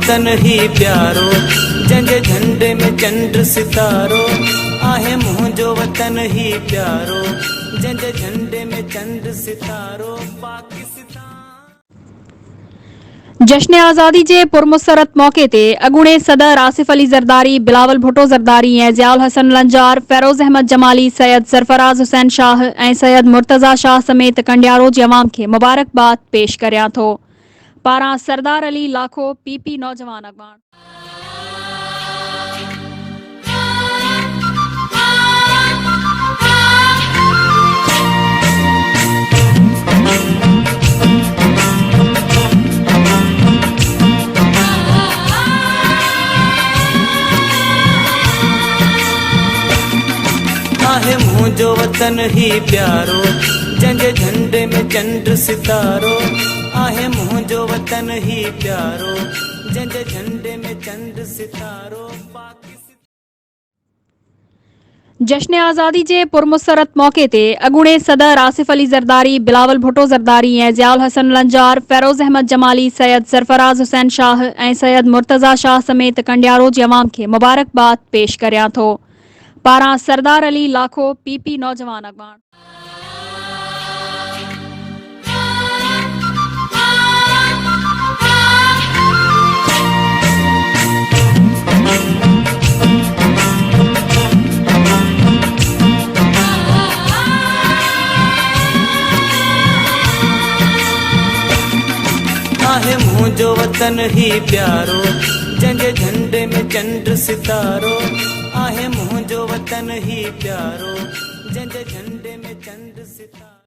वतन ही प्यारो, जंहिंजे झंडे में चंड सितारो आहे मुंहिंजो वतन ही प्यारो, जंहिंजे झंडे में चंड सितारो पाकिस्तान। जश्न आज़ादी के पुरमुसरत मौके ते अगूणे सदर आसिफ अली ज़रदारी, बिलावल भुट्टो ज़रदारी ऐं ज़ियाउल हसन लंजार, फ़ैरोज़ अहमद जमाली, सैयद सरफराज हुसैन शाह ऐं सैयद मुर्तज़ा शाह समेत कंडियारो जी अवाम खे मुबारकबाद पेश करियां थो। पारां सरदार अली लाखो, पीपी नौजवान अॻवान। आहे मुंहिंजो वतन ही प्यारो, जंहिंजे झंडे में चंड सितारो आहे मुंहिंजो वतन ही प्यारो, जंहिंजे झंडे में चंड सितारो पाकिस्तान। जश्न आज़ादी के पुरमुसरत मौके ते अगूणे सदर आसिफ अली ज़रदारी, बिलावल भुट्टो ज़रदारी ऐं ज़ियाउल हसन लंजार, फ़ैरोज़ अहमद जमाली, सैयद सरफराज हुसैन शाह ऐं सैयद मुर्तज़ा शाह समेत कंडियारो जी अवाम खे मुबारकबाद पेश करियां थो। पारां सरदार अली लाखो, पीपी नौजवान अॻवान। आहे मुंहिंजो वतन ही प्यारो, जंहिंजे झंडे में चंड सितारो आहे मुंहिंजो वतन ही प्यारो, जंहिंजे झंडे में चंड सितारो।